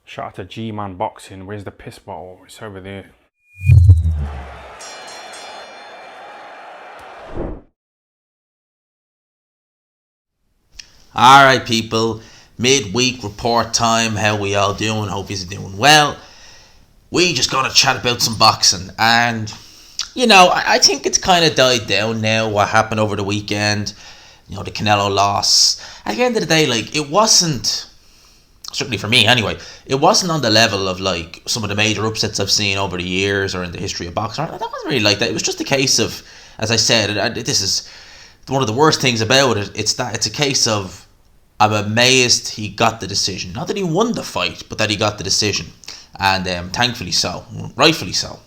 Shout out to G-Man Boxing. Where's the piss bottle? It's over there. Alright people, midweek report time. How we all doing? Hope you're doing well. We just gonna chat about some boxing, and I think it's kind of died down now what happened over the weekend. The Canelo loss. At the end of the day, it wasn't, certainly for me anyway, it wasn't on the level of some of the major upsets I've seen over the years or in the history of boxing. That wasn't really like that. It was just a case of, as I said, and this is one of the worst things about it. It's a case of, I'm amazed he got the decision. Not that he won the fight, but that he got the decision, and thankfully so, rightfully so.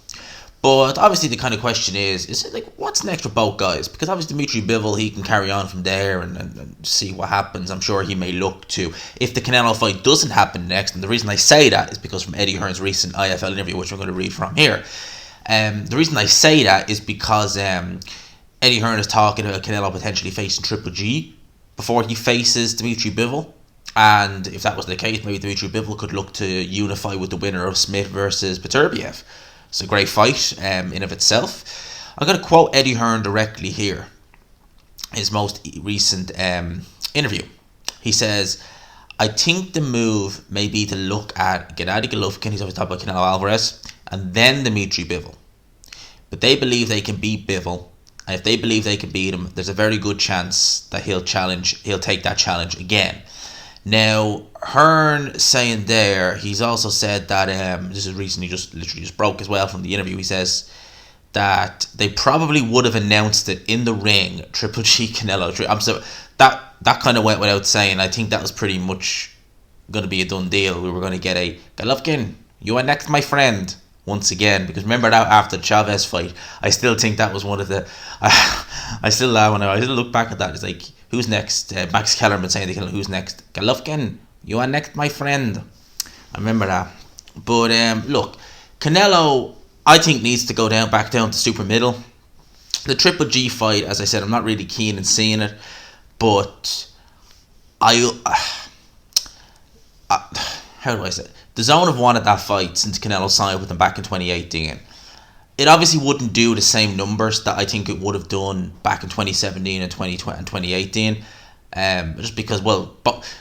But obviously the kind of question is it what's next for both guys? Because obviously Dimitri Bivol, he can carry on from there and see what happens. I'm sure he may look to, if the Canelo fight doesn't happen next, and the reason I say that is because from Eddie Hearn's recent IFL interview, which I'm going to read from here, the reason I say that is because Eddie Hearn is talking about Canelo potentially facing Triple G before he faces Dimitri Bivol. And if that was the case, maybe Dimitri Bivol could look to unify with the winner of Smith versus Beterbiev. It's a great fight in of itself. I'm going to quote Eddie Hearn directly here. His most recent interview. He says, I think the move may be to look at Gennady Golovkin, he's always talking about Canelo Alvarez, and then Dimitri Bivol. But they believe they can beat Bivol. And if they believe they can beat him, there's a very good chance that he'll take that challenge again. Now, Hearn saying there, he's also said that, this is recently literally broke as well from the interview, he says that they probably would have announced it in the ring, Triple G Canelo. That kind of went without saying. I think that was pretty much going to be a done deal. We were going to get a Golovkin, you are next, my friend, once again. Because remember that after the Chavez fight, I still think that was one of the... I still look back at that, it's like, who's next? Max Kellerman saying to Canelo, who's next? Golovkin, you are next, my friend. I remember that. But look, Canelo, I think, needs to go back down to super middle. The Triple G fight, as I said, I'm not really keen in seeing it. But how do I say it? The Zone have wanted that fight since Canelo signed with them back in 2018. It obviously wouldn't do the same numbers that I think it would have done back in 2017 and 2020 and 2018. Just because, but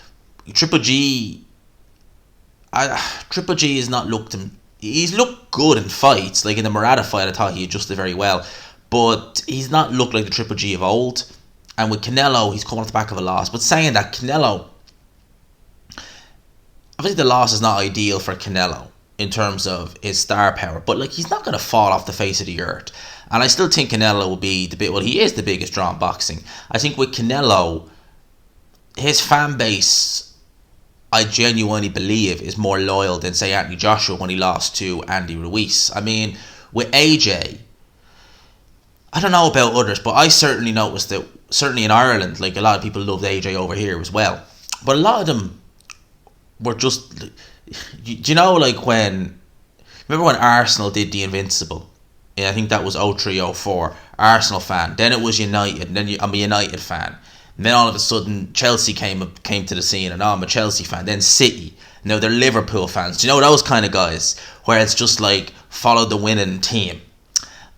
Triple G has not looked him. He's looked good in fights. Like in the Murata fight, I thought he adjusted very well, but he's not looked like the Triple G of old. And with Canelo, he's coming off the back of a loss. But saying that, Canelo, obviously the loss is not ideal for Canelo in terms of his star power, but he's not going to fall off the face of the earth. And I still think Canelo will be he is the biggest draw in boxing. I think with Canelo, his fan base, I genuinely believe, is more loyal than, say, Anthony Joshua when he lost to Andy Ruiz. I mean, with AJ, I don't know about others, but I certainly noticed that, certainly in Ireland, a lot of people loved AJ over here as well. But a lot of them were just... Do you know, remember when Arsenal did the Invincible? Yeah, I think that was 03-04. Arsenal fan. Then it was United. And then I'm a United fan. And then all of a sudden, Chelsea came to the scene, and I'm a Chelsea fan. Then City. Now they're Liverpool fans. Do you know those kind of guys? Where it's just follow the winning team.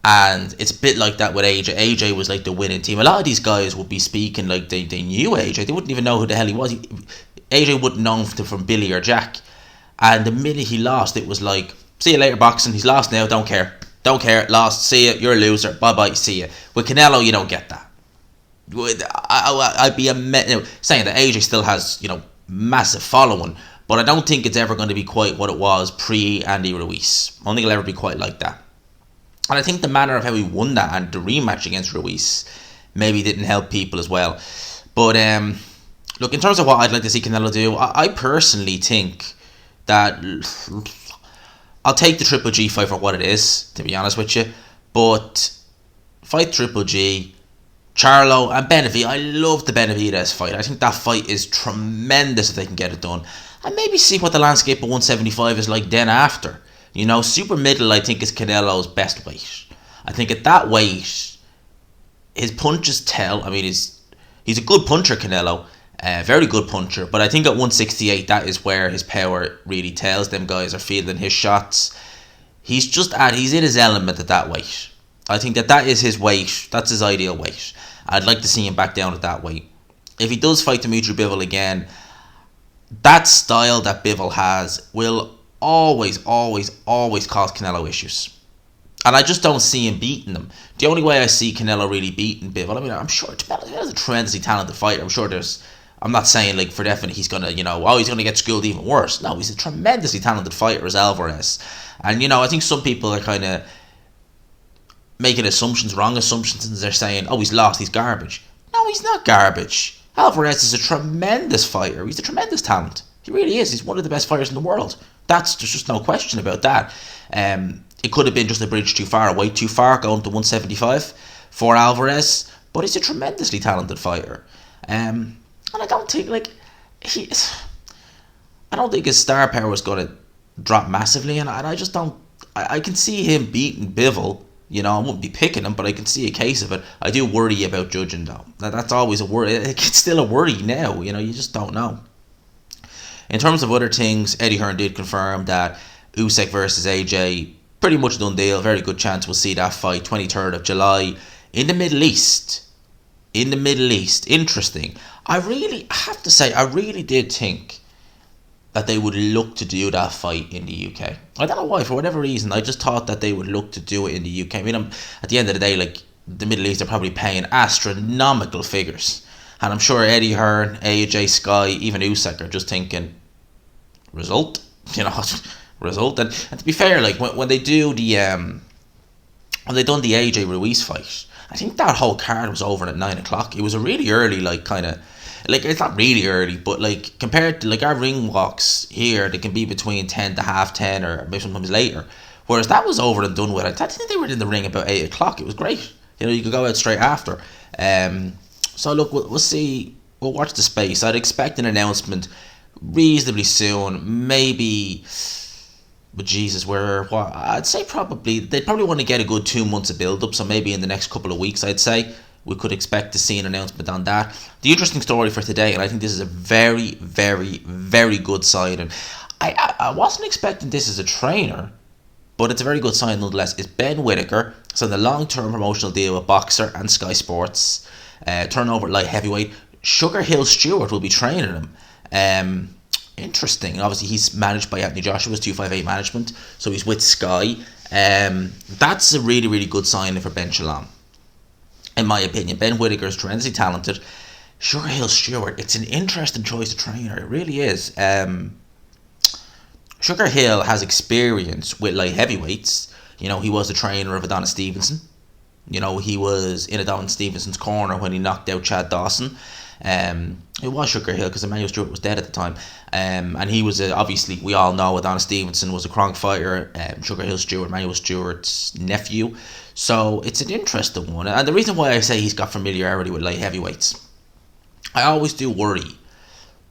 And it's a bit like that with AJ. AJ was the winning team. A lot of these guys would be speaking like they knew AJ. They wouldn't even know who the hell he was. AJ wouldn't know him from Billy or Jack. And the minute he lost, it was see you later, boxing. He's lost now, don't care. Don't care, lost, see you, you're a loser, bye-bye, see you. With Canelo, you don't get that. I'd be saying that AJ still has, massive following, but I don't think it's ever going to be quite what it was pre-Andy Ruiz. I don't think it'll ever be quite like that. And I think the manner of how he won that and the rematch against Ruiz maybe didn't help people as well. But, look, in terms of what I'd like to see Canelo do, I personally think that I'll take the Triple G fight for what it is, to be honest with you. But fight Triple G, Charlo and Benavidez. I love the Benavidez fight. I think that fight is tremendous if they can get it done. And maybe see what the landscape of 175 is like then after. Super middle I think is Canelo's best weight. I think at that weight, his punches tell. I mean, he's a good puncher, Canelo. Very good puncher, but I think at 168, that is where his power really tells. Them guys are fielding his shots. He's in his element at that weight. I think that is his weight. That's his ideal weight. I'd like to see him back down at that weight. If he does fight Dimitri Bivol again, that style that Bivol has will always cause Canelo issues. And I just don't see him beating them. The only way I see Canelo really beating Bivol, I mean, I'm sure Canelo's a tremendously talented fighter. I'm not saying like for definite he's gonna, he's gonna get schooled even worse. No, he's a tremendously talented fighter as Alvarez. And I think some people are kind of making wrong assumptions, and they're saying, oh, he's lost, he's garbage. No, he's not garbage. Alvarez is a tremendous fighter. He's a tremendous talent. He really is. He's one of the best fighters in the world. There's just no question about that. It could have been just a bridge too far, a weight too far, going to 175 for Alvarez, but he's a tremendously talented fighter. And I don't think his star power is going to drop massively, and I just don't. I can see him beating Bivol. I wouldn't be picking him, but I can see a case of it. I do worry about judging, though. That's always a worry. It's still a worry now. You just don't know. In terms of other things, Eddie Hearn did confirm that Usyk versus AJ, pretty much done deal. Very good chance we'll see that fight 23rd of July in the Middle East. Interesting. I have to say, I really did think that they would look to do that fight in the UK. I don't know why, for whatever reason, I just thought that they would look to do it in the UK. I mean, at the end of the day, like, the Middle East are probably paying astronomical figures. And I'm sure Eddie Hearn, AJ, Sky, even Usyk are just thinking, result? Result. And to be fair, like, when they do when they done the AJ Ruiz fight, I think that whole card was over at 9 o'clock. It was a really early, like, kind of, like, it's not really early, but like compared to like our ring walks here, they can be between 10 to half 10 or maybe sometimes later. Whereas that was over and done with. I think they were in the ring about 8 o'clock. It was great. You could go out straight after. So look, we'll see. We'll watch the space. I'd expect an announcement reasonably soon. Maybe, but Jesus, I'd say they'd probably want to get a good 2 months of build up. So maybe in the next couple of weeks, I'd say we could expect to see an announcement on that. The interesting story for today, and I think this is a very, very, very good sign, and I wasn't expecting this as a trainer, but it's a very good sign nonetheless, is Ben Whittaker signed a long-term promotional deal with Boxer and Sky Sports, turnover light heavyweight. Sugar Hill Stewart will be training him. Interesting. Obviously, he's managed by Anthony Joshua's 258 management, so he's with Sky. That's a really, really good sign for Ben Shalom. In my opinion, Ben Whittaker is tremendously talented. Sugar Hill Stewart, it's an interesting choice of trainer. It really is. Sugar Hill has experience with light heavyweights. He was the trainer of Adonis Stevenson. He was in Adonis Stevenson's corner when he knocked out Chad Dawson. It was Sugar Hill because Emmanuel Stewart was dead at the time. And he was, obviously, we all know Adonis Stevenson was a Kronk fighter. Sugar Hill Stewart, Emmanuel Stewart's nephew. So it's an interesting one. And the reason why I say he's got familiarity with light heavyweights, I always do worry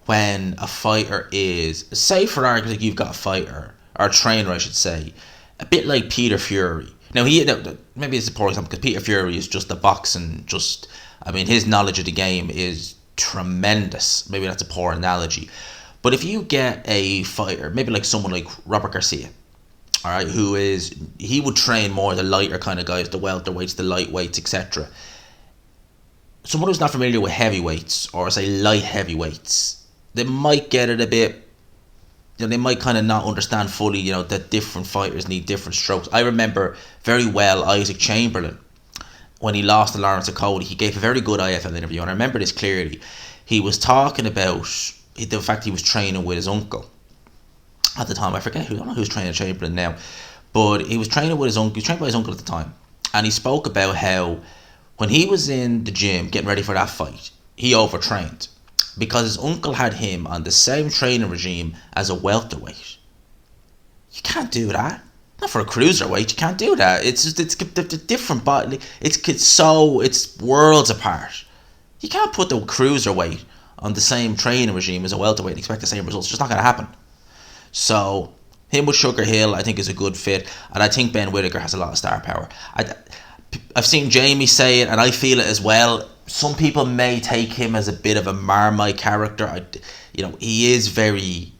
when a fighter is, say for argument, you've got a fighter, or a trainer I should say, a bit like Peter Fury. Now, maybe it's a poor example because Peter Fury is just a boxing, his knowledge of the game is tremendous. Maybe that's a poor analogy. But if you get a fighter, maybe like someone like Robert Garcia, all right, he would train more the lighter kind of guys, the welterweights, the lightweights, etc. Someone who's not familiar with heavyweights, or say light heavyweights, they might get it a bit, they might kind of not understand fully, that different fighters need different strokes. I remember very well Isaac Chamberlain, when he lost to Lawrence Okoli, he gave a very good IFL interview, and I remember this clearly. He was talking about the fact he was training with his uncle at the time. I don't know who's training Chamberlain now, but he was training with his uncle. He was trained by his uncle at the time, and he spoke about how when he was in the gym getting ready for that fight, he overtrained because his uncle had him on the same training regime as a welterweight. You can't do that. Not for a cruiserweight, you can't do that. It's a different body. It's worlds apart. You can't put the cruiserweight on the same training regime as a welterweight and expect the same results. It's just not going to happen. So him with Sugar Hill, I think, is a good fit, and I think Ben Whittaker has a lot of star power. I've seen Jamie say it, and I feel it as well. Some people may take him as a bit of a Marmite character. He is very,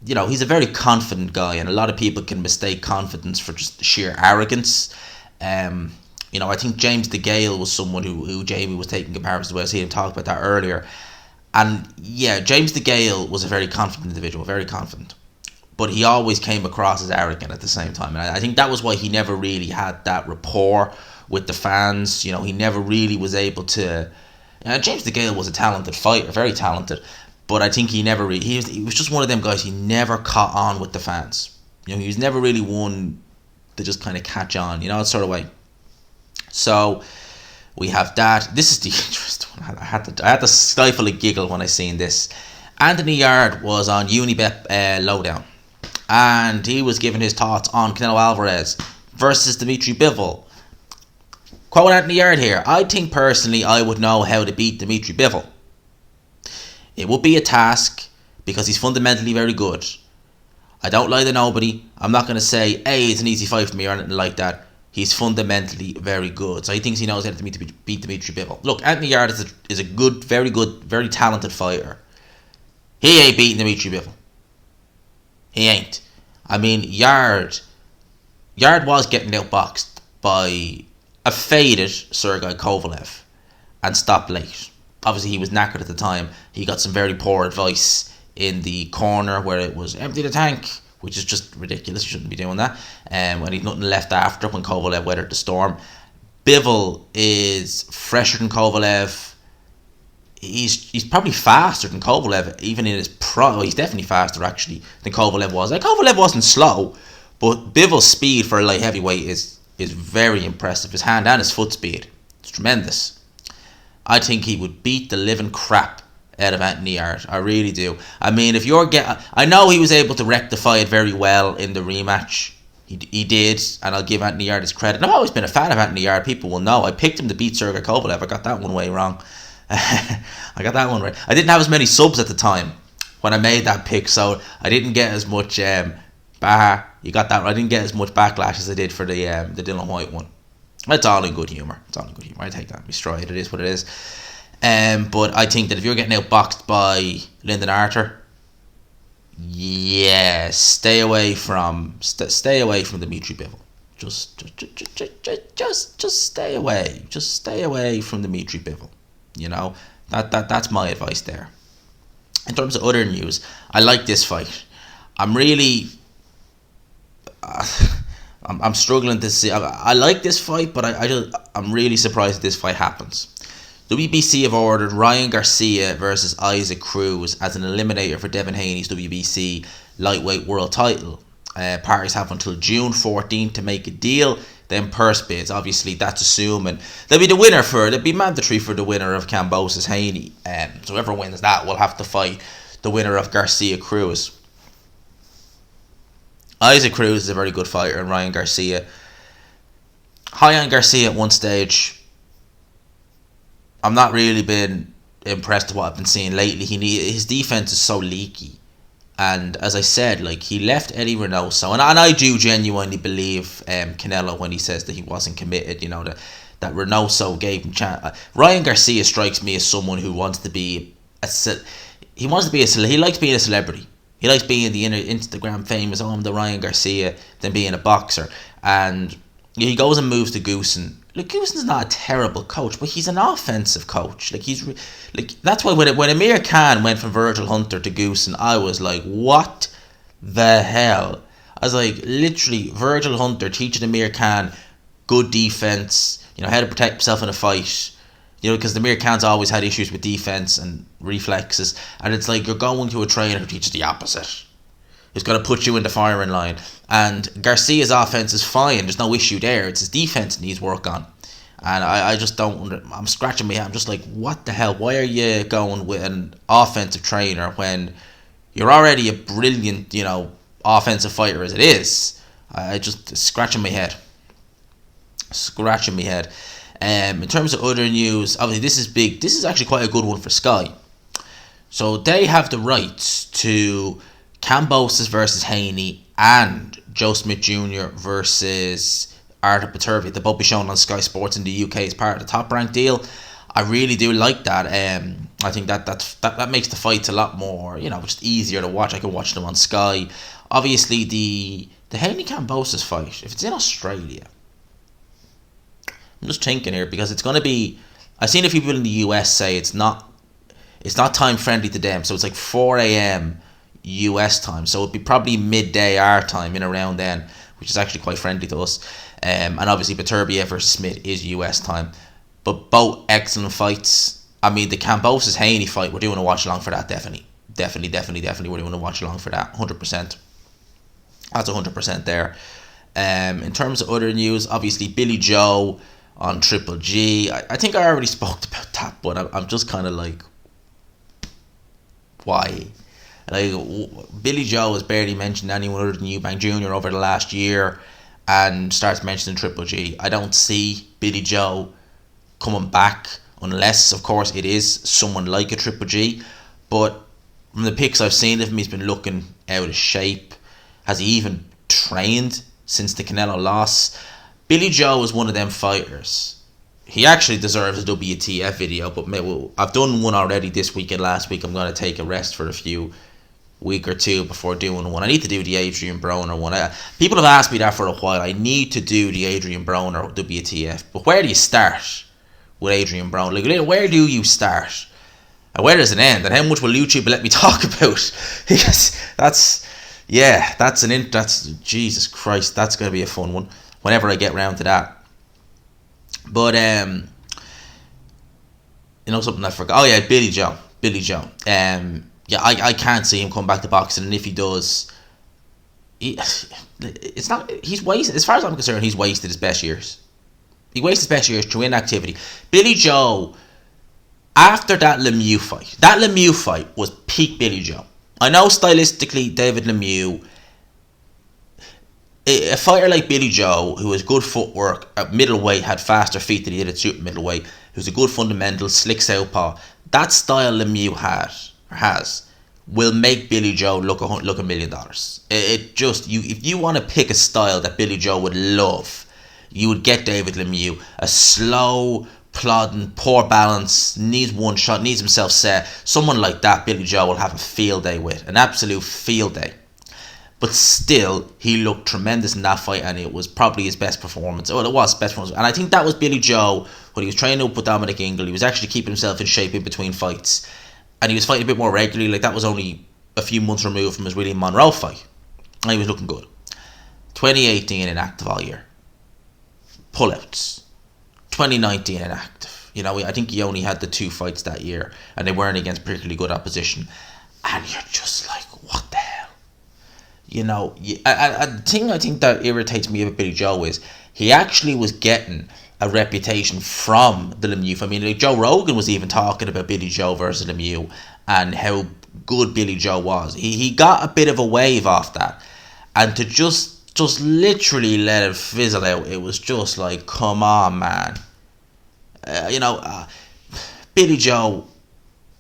he's a very confident guy, and a lot of people can mistake confidence for just sheer arrogance. I think James DeGale was someone who Jamie was taking comparisons with. I see him talk about that earlier. And yeah, James DeGale was a very confident individual, very confident. But he always came across as arrogant at the same time. And I think that was why he never really had that rapport with the fans. He never really was able to... James DeGale was a talented fighter, very talented. But I think he never really... He was just one of them guys, he never caught on with the fans. He was never really one to just kind of catch on, that sort of way. So we have that. This is the interesting one. I had to stifle a giggle when I seen this. Anthony Yarde was on Unibet Lowdown, and he was giving his thoughts on Canelo Alvarez versus Dimitri Bivol. Quote Anthony Yarde here: "I think personally I would know how to beat Dimitri Bivol. It would be a task because he's fundamentally very good. I don't lie to nobody. I'm not going to say, hey, it's an easy fight for me or anything like that. He's fundamentally very good. So he thinks he knows how to beat Dimitri Bivol. Look, Anthony Yarde is a good, very talented fighter. He ain't beating Dimitri Bivol. He ain't. I mean, Yarde was getting outboxed by a faded Sergei Kovalev and stopped late. Obviously, he was knackered at the time. He got some very poor advice in the corner where it was empty the tank, which is just ridiculous. You shouldn't be doing that. When he's nothing left after, when Kovalev weathered the storm. Bivol is fresher than Kovalev. He's probably faster than Kovalev, even in his pro. He's definitely faster, actually, than Kovalev was. Kovalev wasn't slow, but Bivol's speed for a light heavyweight is very impressive. His hand and his foot speed, it's tremendous. I think he would beat the living crap out of Anthony Yarde. I really do. I mean, I know he was able to rectify it very well in the rematch. He did, and I'll give Anthony Yarde his credit. And I've always been a fan of Anthony Yarde. People will know. I picked him to beat Sergei Kovalev. I got that one way wrong. I got that one right. I didn't have as many subs at the time when I made that pick, so I didn't get as much I didn't get as much backlash as I did for the Dylan White one. It's all in good humour. I take that. We stride. It is what it is. But I think that if you're getting outboxed by Lyndon Arthur, yeah, stay away from Dimitri Bivol. Just stay away. Just stay away from Dimitri Bivol. That's my advice there. In terms of other news, I like this fight. I'm really, I'm struggling to see. I like this fight, but I'm really surprised that this fight happens. WBC have ordered Ryan Garcia versus Isaac Cruz as an eliminator for Devin Haney's WBC lightweight world title. Parties have until June 14th to make a deal. Then purse bids, obviously that's assuming they'll be mandatory for the winner of Kambosos Haney. So whoever wins that will have to fight the winner of Garcia Cruz. Isaac Cruz is a very good fighter, and Ryan Garcia, high on Garcia at one stage. I'm not really been impressed with what I've been seeing lately. His defense is so leaky, and as I said, he left Eddie Reynoso, and I do genuinely believe Canelo when he says that he wasn't committed. That Reynoso gave him chance. Ryan Garcia strikes me as someone who wants to be he likes being a celebrity. He likes being the Instagram famous. I'm the Ryan Garcia, than being a boxer. And he goes and moves to Goosen. Goosen's not a terrible coach, but he's an offensive coach. That's why when Amir Khan went from Virgil Hunter to Goosen, I was like, what the hell? I was like, literally, Virgil Hunter teaching Amir Khan good defense, how to protect himself in a fight. Because Amir Khan's always had issues with defense and reflexes, and it's like you're going to a trainer who teaches the opposite. He's going to put you in the firing line. And Garcia's offense is fine. There's no issue there. It's his defense that needs work on. And I just don't... I'm scratching my head. I'm just like, what the hell? Why are you going with an offensive trainer when you're already a brilliant, offensive fighter as it is? I just... Scratching my head. In terms of other news, obviously this is big. This is actually quite a good one for Sky. So they have the rights to Kambosos versus Haney and Joe Smith Jr. versus Art of Bitervia. They'll both be shown on Sky Sports in the UK as part of the Top Rank deal. I really do like that. I think that makes the fights a lot more, just easier to watch. I can watch them on Sky. Obviously, the Haney Kambosos fight, if it's in Australia, I'm just thinking here because it's going to be. I've seen a few people in the US say it's not time friendly to them, so it's like 4 a.m. US time, so it'd be probably midday our time in around then, which is actually quite friendly to us. And obviously, Bitervia versus Smith is US time, but both excellent fights. I mean, the Kambosos Haney fight, we're doing a watch along for that. Definitely, we're doing a watch along for that. 100%. That's 100% there. In terms of other news, obviously Billy Joe on Triple G. I think I already spoke about that, but I'm just kind of like, why? Like, Billy Joe has barely mentioned anyone other than Eubank Jr over the last year, and starts mentioning Triple G. I don't see Billy Joe coming back unless, of course, it is someone like a Triple G. But from the pics I've seen of him, he's been looking out of shape. Has he even trained since the Canelo loss? Billy Joe is one of them fighters. He actually deserves a WTF video, but I've done one already this week and last week. I'm going to take a rest for a week or two before doing one. I need to do the Adrian Broner one. People have asked me that for a while. I need to do the Adrian Broner WTF. But where do you start with Adrian Broner? Like, where do you start? And where does it end? And how much will YouTube let me talk about? Because that's Jesus Christ, that's going to be a fun one whenever I get round to that. But something I forgot. Oh yeah, Billy Joe. I can't see him come back to boxing, and if he does, he's wasted. As far as I'm concerned, he's wasted his best years. He wasted his best years through inactivity. Billy Joe, after that Lemieux fight was peak Billy Joe. I know stylistically David Lemieux, a fighter like Billy Joe, who has good footwork at middleweight, had faster feet than he did at super middleweight, who's a good fundamental, slick southpaw. That style Lemieux has will make Billy Joe look $1 million. If you want to pick a style that Billy Joe would love, you would get David Lemieux. A slow, plodding, poor balance, needs one shot, needs himself set. Someone like that, Billy Joe will have a field day with, an absolute field day. But still, he looked tremendous in that fight, and it was probably his best performance. Well, it was his best performance. And I think that was Billy Joe when he was training up with Dominic Ingle. He was actually keeping himself in shape in between fights. And he was fighting a bit more regularly. Like, that was only a few months removed from his William Monroe fight. And he was looking good. 2018 inactive all year. Pullouts. 2019 inactive. I think he only had the 2 fights that year, and they weren't against particularly good opposition. And you're just like, what the hell? The thing I think that irritates me about Billy Joe is he actually was getting a reputation from the Lemieux. I mean, like, Joe Rogan was even talking about Billy Joe versus Lemieux and how good Billy Joe was. He got a bit of a wave off that, and to just literally let it fizzle out, it was just like, come on, man. Billy Joe,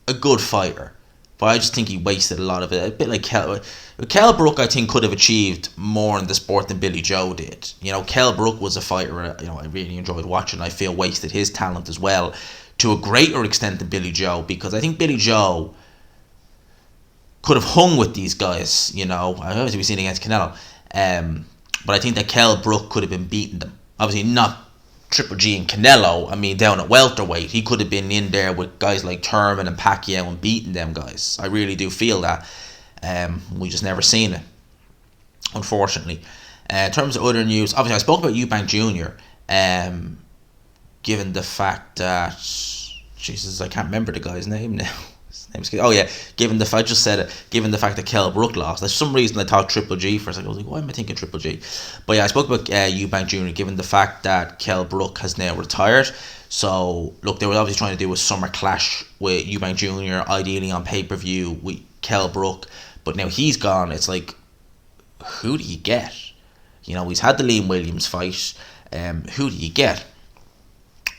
a good fighter, but I just think he wasted a lot of it. A bit like Kell Brook, I think, could have achieved more in the sport than Billy Joe did. Kell Brook was a fighter, I really enjoyed watching. I feel wasted his talent as well to a greater extent than Billy Joe, because I think Billy Joe could have hung with these guys. Obviously we've seen against Canelo, but I think that Kell Brook could have been beating them. Obviously not Triple G and Canelo. I mean, down at welterweight, he could have been in there with guys like Thurman and Pacquiao and beating them guys. I really do feel that. We just never seen it, unfortunately. In terms of other news, obviously I spoke about Eubank Jr. Given the fact that, Jesus, I can't remember the guy's name now. Given the fact, given the fact that Kell Brook lost, for some reason I thought Triple G for a second. I was like, why am I thinking Triple G? But yeah, I spoke about Eubank Jr. Given the fact that Kell Brook has now retired. So look, they were obviously trying to do a summer clash with Eubank Jr. ideally on pay-per-view with Kell Brook, but now he's gone. It's like, who do you get? He's had the Liam Williams fight. Who do you get?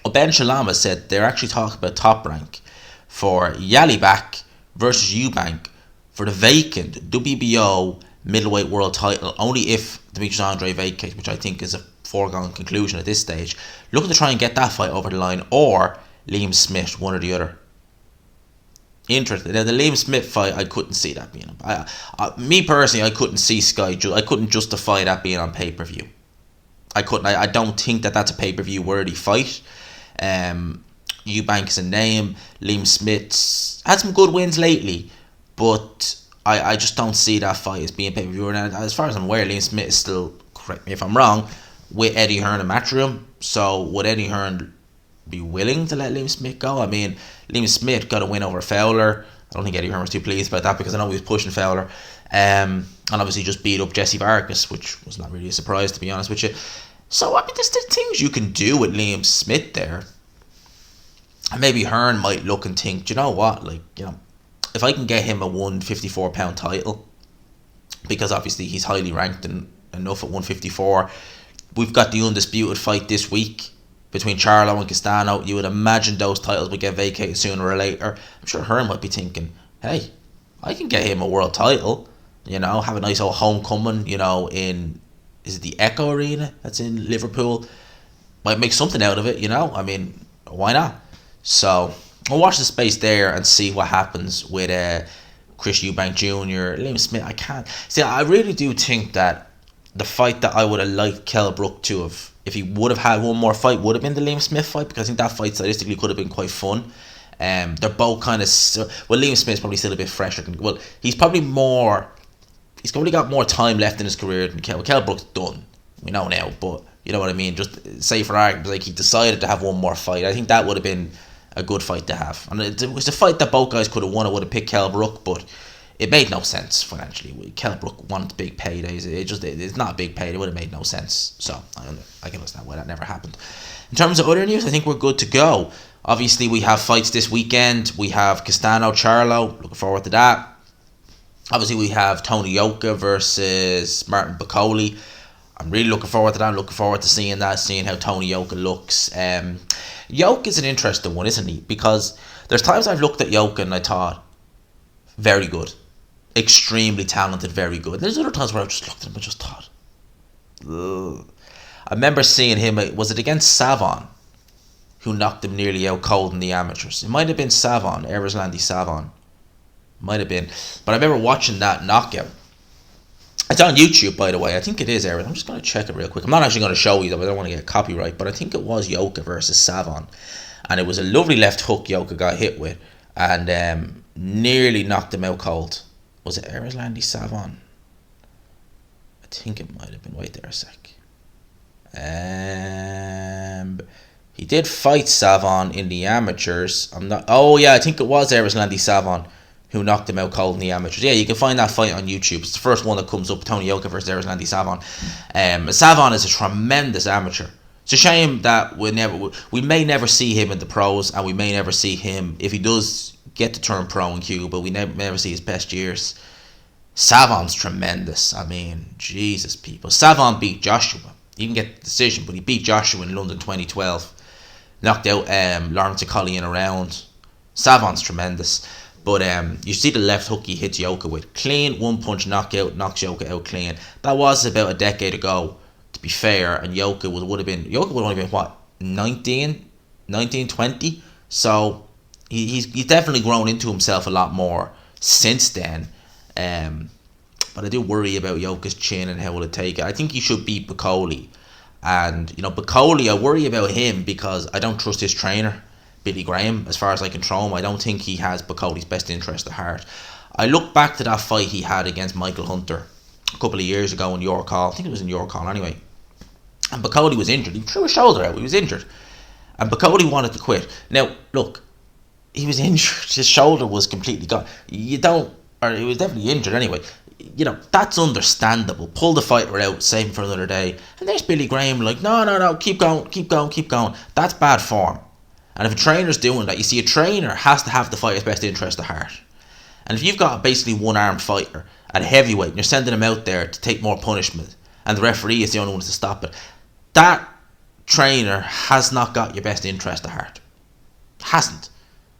Well, Ben Shalama said they're actually talking about Top Rank for Yalibak versus Eubank for the vacant WBO middleweight world title only if Demetrius Andre vacates, which I think is a foregone conclusion at this stage. Looking to try and get that fight over the line, or Liam Smith, one or the other. Interesting. Now, the Liam Smith fight, I couldn't see that being. Me personally, I couldn't see I couldn't justify that being on pay-per-view. I couldn't. I don't think that's a pay-per-view worthy fight. Eubank is a name. Liam Smith's had some good wins lately, but I just don't see that fight as being pay-per-view. And as far as I'm aware, Liam Smith is still, correct me if I'm wrong, with Eddie Hearn and Matchroom. So would Eddie Hearn be willing to let Liam Smith go? I mean, Liam Smith got a win over Fowler. I don't think Eddie Hearn was too pleased about that, because I know he was pushing Fowler. And obviously just beat up Jesse Vargas, which was not really a surprise, to be honest with you. So, I mean, there's things you can do with Liam Smith there. And maybe Hearn might look and think, do you know what? Like, you know, if I can get him a 154-pound title, because obviously he's highly ranked and enough at 154. We've got the undisputed fight this week between Charlo and Castano. You would imagine those titles would get vacated sooner or later. I'm sure Hearn might be thinking, hey, I can get him a world title. You know, have a nice old homecoming, you know, in, is it the Echo Arena that's in Liverpool? Might make something out of it, you know. I mean, why not? So, I'll watch the space there and see what happens with Chris Eubank Jr. Liam Smith, I can't. See, I really do think that the fight that I would have liked Kell Brook to have, if he would have had one more fight, would have been the Liam Smith fight, because I think that fight stylistically could have been quite fun. They're both kind of, well, Liam Smith's probably still a bit fresher. He's probably got more time left in his career than Kell. Kell Brook's done, we know now, but you know what I mean. Just say for argument, like he decided to have one more fight. I think that would have been a good fight to have, and it was a fight that both guys could have won. I would have picked Kell Brook, but it made no sense financially. Kell Brook wanted big paydays. It's not a big payday. It would have made no sense. So I can understand why that never happened. In terms of other news, I think we're good to go. Obviously, we have fights this weekend. We have Castano, Charlo. Looking forward to that. Obviously, we have Tony Yoka versus Martin Bakole. I'm really looking forward to that. I'm looking forward to seeing that, seeing how Tony Yoka looks. Yoka is an interesting one, isn't he? Because there's times I've looked at Yoka and I thought, very good. Extremely talented, very good. There's other times where I just looked at him and just thought, ugh. I remember seeing him, was it against Savon, who knocked him nearly out cold in the amateurs? It might have been Savon, Erzlandi Savon. Might have been. But I remember watching that knockout. It's on YouTube, by the way. I think it is Erzlandi. I'm just going to check it real quick. I'm not actually going to show you, though. I don't want to get copyright. But I think it was Yoka versus Savon. And it was a lovely left hook Yoka got hit with. And nearly knocked him out cold. Was it Erzlandi Savon? I think it might have been. Wait there a sec. He did fight Savon in the amateurs. I think it was Erzlandi Savon who knocked him out cold in the amateurs. Yeah, you can find that fight on YouTube. It's the first one that comes up, Tony Yoka versus Erzlandi Savon. Savon is a tremendous amateur. It's a shame that we may never see him in the pros, and we may never see him, if he does get to turn pro in Cuba, we never see his best years. Savon's tremendous. I mean, Jesus, people. Savon beat Joshua. He didn't get the decision, but he beat Joshua in London 2012. Knocked out Lawrence Akoli in a round. Savon's tremendous. But you see the left hook he hits Yoka with. Clean, one-punch knockout, knocks Yoka out clean. That was about a decade ago, to be fair. And Yoka would only been, what, 19, 20? So he's definitely grown into himself a lot more since then. But I do worry about Yoka's chin and how will it take it. I think he should beat Bakole. And, Bakole, I worry about him because I don't trust his trainer, Billy Graham, as far as I can throw him. I don't think he has Bakole's best interest at heart. I look back to that fight he had against Michael Hunter a couple of years ago in York Hall. I think it was in York Hall anyway. And Bakole was injured. He threw his shoulder out. He was injured. And Bakole wanted to quit. Now, look, he was injured. His shoulder was completely gone. He was definitely injured anyway. That's understandable. Pull the fighter out, save him for another day. And there's Billy Graham like, no, keep going. That's bad form. And if a trainer's doing that, you see, a trainer has to have the fighter's best interest at heart. And if you've got basically one-armed fighter at heavyweight and you're sending him out there to take more punishment and the referee is the only one to stop it, that trainer has not got your best interest at heart. Hasn't.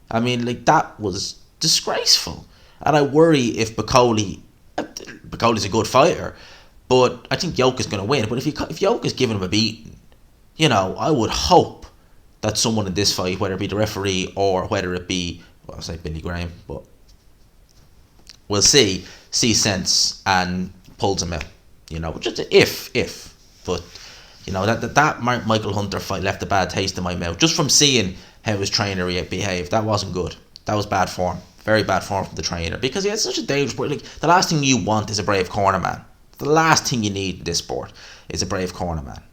I mean, that was disgraceful. And I worry if Bakole Bivol a good fighter, but I think Yoka's going to win. But if Yoka's giving him a beating, I would hope that someone in this fight, whether it be the referee or whether it be, well, I'll say Billy Graham, but we'll see sense and pulls him out. Just if. But that Michael Hunter fight left a bad taste in my mouth just from seeing how his trainer behaved. That wasn't good. That was bad form. Very bad form from the trainer, because he had such a dangerous sport. Like, the last thing you want is a brave corner man. The last thing you need in this sport is a brave corner man.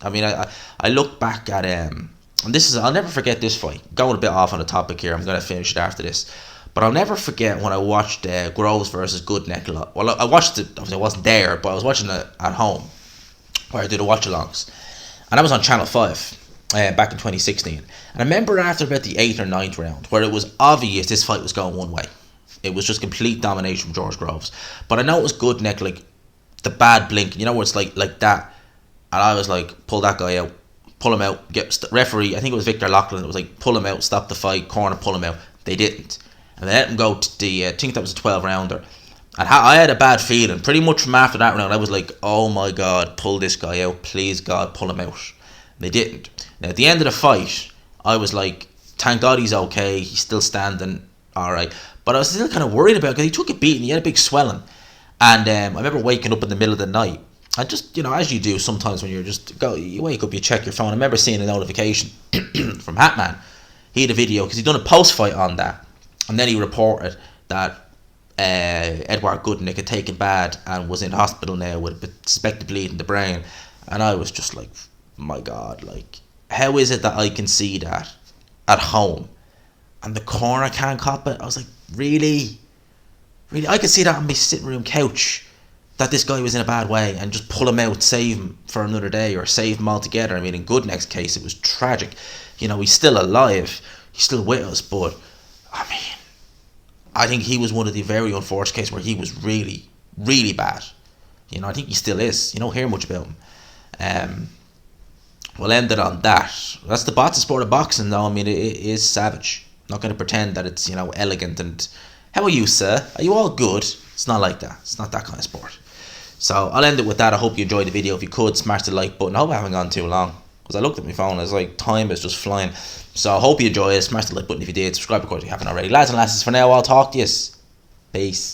I mean, I look back at and I'll never forget this fight. Going a bit off on the topic here, I'm going to finish it after this. But I'll never forget when I watched Groves versus Goodneck. Well, I watched it. I wasn't there, but I was watching it at home, where I did the watch-alongs, and I was on Channel 5 back in 2016. And I remember after about the 8th or 9th round, where it was obvious this fight was going one way. It was just complete domination from George Groves. But I know it was Goodneck, like the bad blink, where it's like that. And I was like, pull that guy out, pull him out, get referee. I think it was Victor Loughlin. It was like, pull him out, stop the fight, corner, pull him out. They didn't, and they let him go to the. I think that was a 12-rounder. And I had a bad feeling. Pretty much from after that round, I was like, oh my God, pull this guy out. Please, God, pull him out. And they didn't. Now, at the end of the fight, I was like, thank God he's okay. He's still standing. All right. But I was still kind of worried about it, because he took a beating. He had a big swelling. And I remember waking up in the middle of the night. I just, as you do sometimes when you wake up, you check your phone. I remember seeing a notification from Hatman. He had a video, because he'd done a post-fight on that. And then he reported that Edward Goodneck had taken bad and was in hospital now with a suspected bleed in the brain. And I was just like, my God, like, how is it that I can see that at home and the corner can't cop it? I was like, really? I could see that on my sitting room couch, that this guy was in a bad way, and just pull him out, save him for another day, or save him altogether. I mean, in Goodneck's case, it was tragic. He's still alive, he's still with us, but I mean, I think he was one of the very unfortunate cases where he was really, really bad. I think he still is. You don't hear much about him. We'll end it on that. That's the sport of boxing, though. I mean, it is savage. I'm not going to pretend that it's, elegant. And how are you, sir? Are you all good? It's not like that. It's not that kind of sport. So I'll end it with that. I hope you enjoyed the video. If you could, smash the like button. I hope I haven't gone too long, because I looked at my phone. It's like time is just flying. So I hope you enjoy it. Smash the like button if you did. Subscribe, of course, if you haven't already. Lads and lasses, for now, I'll talk to you. Peace.